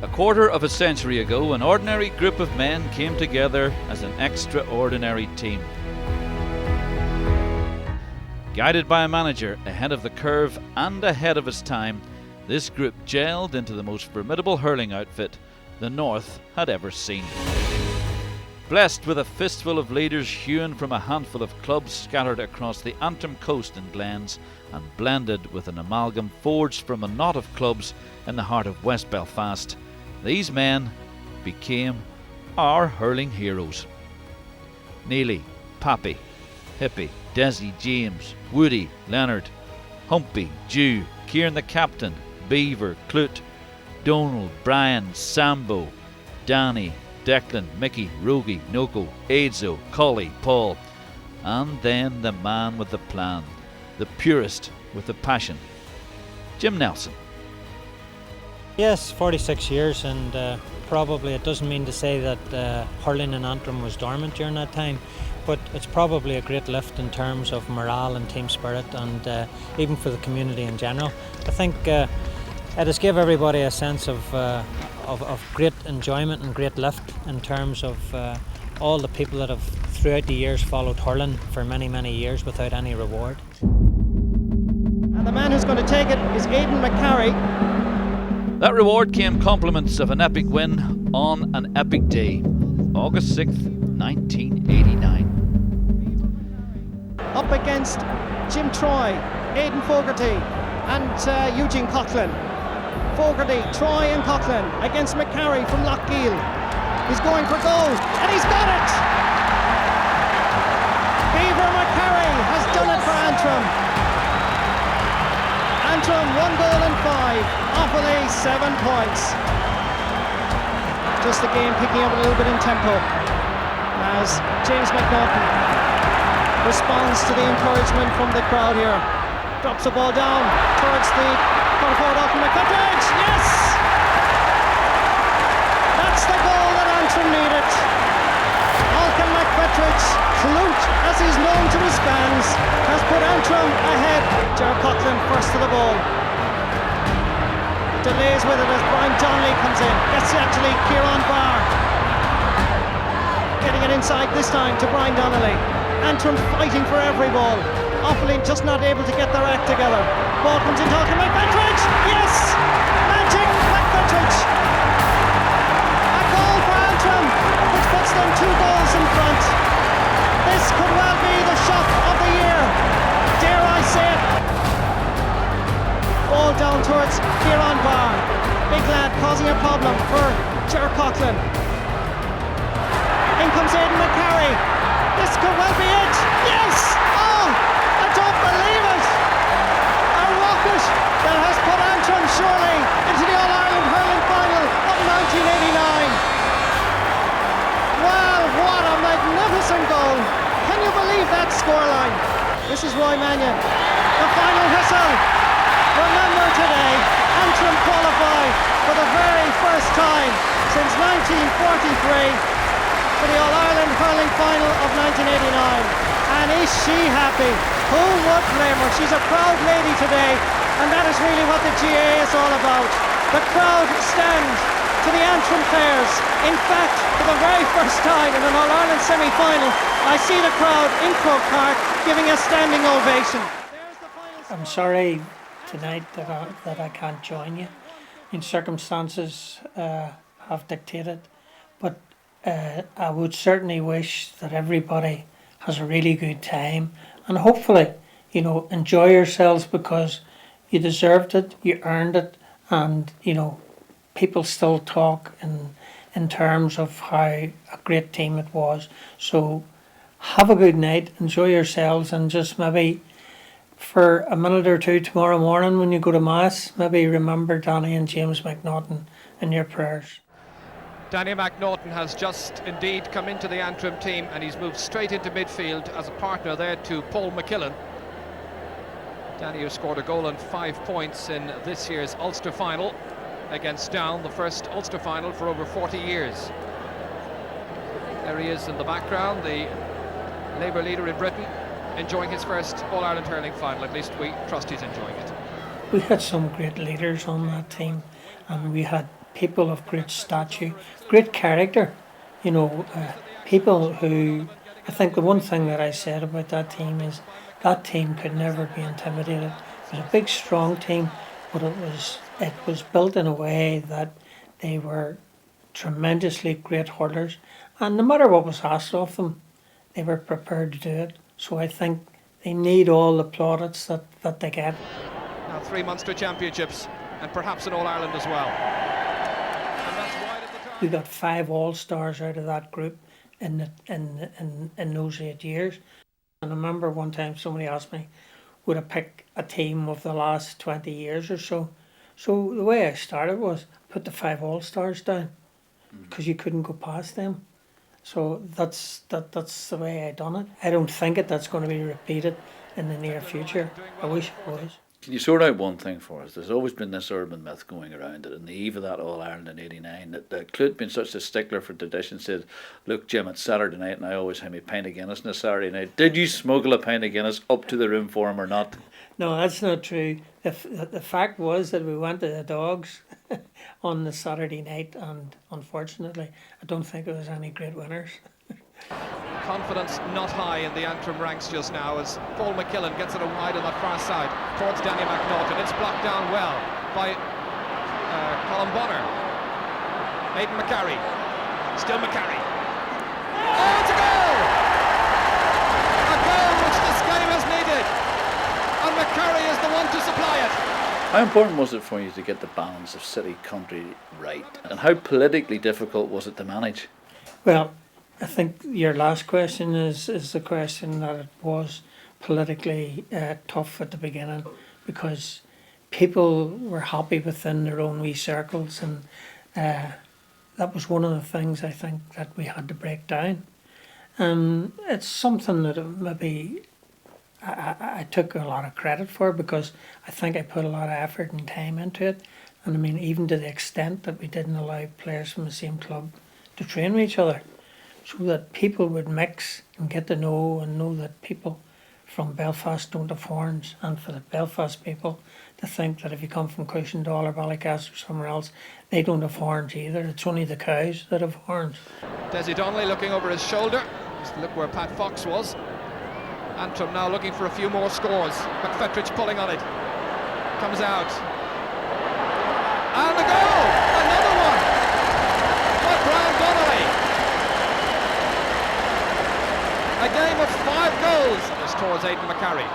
A quarter of a century ago, an ordinary group of men came together as an extraordinary team. Guided by a manager ahead of the curve and ahead of his time, this group gelled into the most formidable hurling outfit the North had ever seen. Blessed with a fistful of leaders hewn from a handful of clubs scattered across the Antrim coast and glens, and blended with an amalgam forged from a knot of clubs in the heart of West Belfast, these men became our hurling heroes. Neely, Pappy, Hippie, Desi, James, Woody, Leonard, Humpy, Jew, Kieran the captain, Beaver, Clute, Donald, Brian, Sambo, Danny, Declan, Mickey, Rogie, Noko, Aidzo, Colley, Paul, and then the man with the plan, the purist with the passion, Jim Nelson. Yes, 46 years, and probably it doesn't mean to say that hurling in Antrim was dormant during that time, but it's probably a great lift in terms of morale and team spirit, and even for the community in general. I think it has given everybody a sense of great enjoyment and great lift in terms of all the people that have throughout the years followed hurling for many, many years without any reward. And the man who's going to take it is Aidan McCarry. That reward came compliments of an epic win on an epic day, August 6th, 1989. Up against Jim Troy, Aidan Fogarty and Eugene Coughlin. Fogarty, Troy and Coughlin against McCarry from Lochgiel. He's going for goal and he's got it! Beaver McCarry has done it for Antrim. Antrim 1 goal and 5, Offaly 7 points. Just the game picking up a little bit in tempo as James McNaughton responds to the encouragement from the crowd here. Drops the ball down towards the corner forward Alton McFetridge. Yes! That's the goal that Antrim needed. Alton McFetridge, Clute as he's known to his fans, has put Antrim ahead. Ger Coughlin first to the ball. Delays with it as Brian Donnelly comes in. Gets actually Kieran Barr. Getting it inside this time to Brian Donnelly. Antrim fighting for every ball. Offaly just not able to get their act together. Ball comes in talking McFetridge. Yes! Magic McFetridge. A goal for Antrim, which puts them 2 goals in front. This could well be the shock of the year. Dare I say it. Ball down towards Kieran Barr. Big lad causing a problem for Ger Coughlin. In comes Aidan McCarry. This could well be it. Yes! Oh, I don't believe it. A rocket that has put Antrim surely into the All Ireland Hurling Final of 1989. Well, what a magnificent goal. Can you believe that scoreline? This is Roy Mannion. The final whistle. Remember today, Antrim qualify for the very first time since 1943 for the All Ireland Hurling Final of 1989. And is she happy? Who would blame her? She's a proud lady today, and that is really what the GAA is all about. The crowd stand to the Antrim players. In fact, for the very first time in an All Ireland semi-final, I see the crowd in Croke Park giving a standing ovation. I'm sorry tonight that I can't join you. In circumstances have dictated, but I would certainly wish that everybody has a really good time, and hopefully, enjoy yourselves, because you deserved it, you earned it, and people still talk in terms of how a great team it was. So have a good night, enjoy yourselves, and just maybe for a minute or two tomorrow morning when you go to Mass, maybe remember Danny and James McNaughton in your prayers. Danny McNaughton has just indeed come into the Antrim team, and he's moved straight into midfield as a partner there to Paul McKillen. Danny, who scored a goal and 5 points in this year's Ulster final against Down, the first Ulster final for over 40 years. There he is in the background, the Labour leader in Britain, enjoying his first All Ireland Hurling Final. At least we trust he's enjoying it. We had some great leaders on that team, and we had people of great stature, great character. People who, I think the one thing that I said about that team is that team could never be intimidated. It was a big, strong team, but it was built in a way that they were tremendously great hurlers, and no matter what was asked of them, they were prepared to do it. So I think they need all the plaudits that they get. Now 3 Munster Championships and perhaps an All Ireland as well. And that's wide at the top. We got 5 All-Stars out of that group in those 8 years. And I remember one time somebody asked me, would I pick a team of the last 20 years or so? So the way I started was put the 5 All-Stars down, because you couldn't go past them. So that's the way I done it. I don't think that's going to be repeated in the near future. I wish it was. Can you sort out one thing for us? There's always been this urban myth going around that on the eve of that All Ireland in '89, that Clute, being such a stickler for tradition, said, "Look, Jim, it's Saturday night, and I always have me pint of Guinness on a Saturday night. Did you smuggle a pint of Guinness up to the room for him or not?" No, that's not true. The fact was that we went to the Dogs on the Saturday night, and unfortunately, I don't think there was any great winners. Confidence not high in the Antrim ranks just now as Paul McKillen gets it wide on that far side towards Danny McNaughton. It's blocked down well by Colin Bonner. Aidan McCarry. Still McCarry. Oh, it's a goal! A goal which this game has needed. And McCarry is the one to supply it. How important was it for you to get the balance of city-country right? And how politically difficult was it to manage? Well, I think your last question is the question that it was politically tough at the beginning, because people were happy within their own wee circles, and that was one of the things I think that we had to break down. It's something that maybe I took a lot of credit for, because I think I put a lot of effort and time into it. And I mean, even to the extent that we didn't allow players from the same club to train with each other, so that people would mix and get to know, and know that people from Belfast don't have horns, and for the Belfast people to think that if you come from Cushendall or Ballycastle or somewhere else, they don't have horns either. It's only the cows that have horns. Desi Donnelly looking over his shoulder. Just look where Pat Fox was. Antrim now looking for a few more scores. McFetrich pulling on it. Comes out. And a goal! Another one! By Brian Donnelly. A game of 5 goals. This towards Aidan McCarry.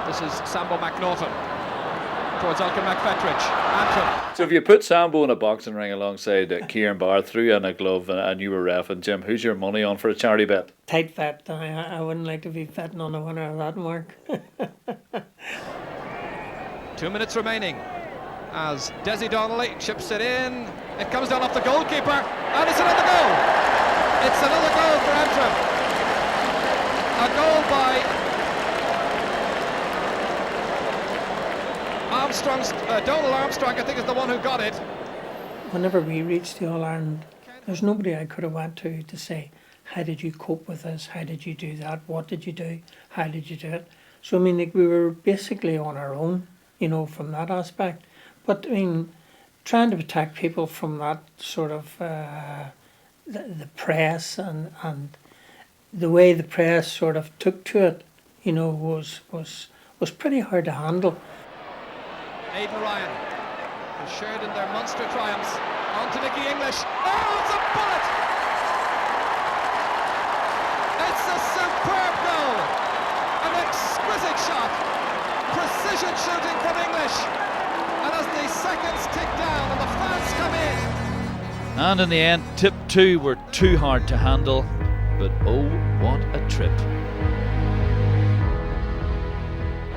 This is Sambo McNaughton towards Elkin McFetrich. Antrim. So if you put Sambo in a boxing ring alongside Kieran Barr, threw in a glove, and you were ref, and Jim, who's your money on for a charity bet? Tight bet. I wouldn't like to be betting on the winner of that, Mark. 2 minutes remaining as Desi Donnelly chips it in. It comes down off the goalkeeper, and it's another goal. It's another goal for Antrim. A goal by Donald Armstrong, I think, is the one who got it. Whenever we reached the All Ireland, there's nobody I could have went to say, how did you cope with this? How did you do that? What did you do? How did you do it? So I mean, like, we were basically on our own, from that aspect. But I mean, trying to protect people from that sort of the press and the way the press sort of took to it, was pretty hard to handle. Aidan Ryan has shared in their Munster triumphs. On to Nicky English. Oh, it's a bullet! It's a superb goal! An exquisite shot! Precision shooting from English! And as the seconds tick down and the fans come in... And in the end, tip 2 were too hard to handle, but oh, what a trip.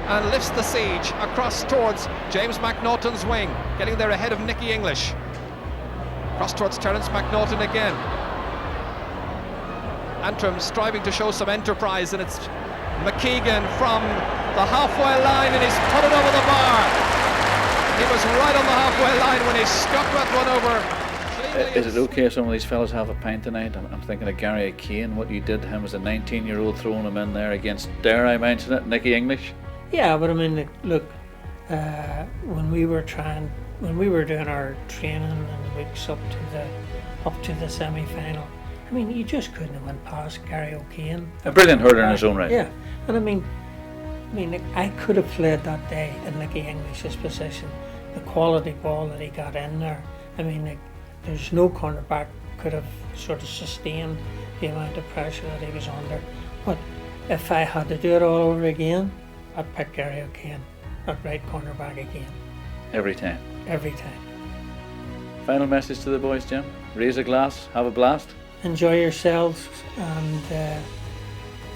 And lifts the siege across towards James McNaughton's wing, getting there ahead of Nicky English. Cross towards Terence McNaughton again. Antrim striving to show some enterprise, and it's McKeegan from the halfway line, and he's put it over the bar. He was right on the halfway line when he struck that one over. Is it okay if some of these fellas have a pint tonight? I'm thinking of Gary Kane, what you did to him as a 19-year-old, throwing him in there against, dare I mention it, Nicky English? Yeah, but I mean, look, when we were doing our training in the weeks up to the semi-final. I mean, you just couldn't have went past Gary O'Kane. A brilliant hurler in his own right. Yeah, and I mean, I could have played that day in Nicky English's position. The quality ball that he got in there. I mean, there's no cornerback could have sort of sustained the amount of pressure that he was under. But if I had to do it all over again, I'd pick Gary O'Kane at right cornerback again. Every time. Every time. Final message to the boys, Jim? Raise a glass, have a blast. Enjoy yourselves and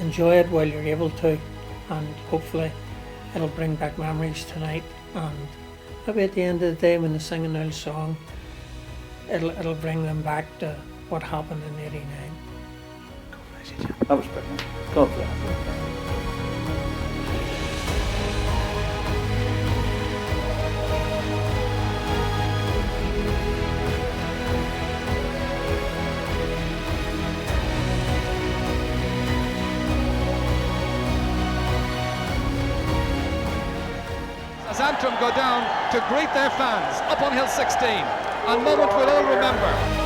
enjoy it while you're able to, and hopefully it'll bring back memories tonight, and maybe at the end of the day when they sing an old song, it'll bring them back to what happened in '89. God bless you, Jim. That was brilliant. God bless. As Antrim go down to greet their fans up on Hill 16, a moment we'll all remember.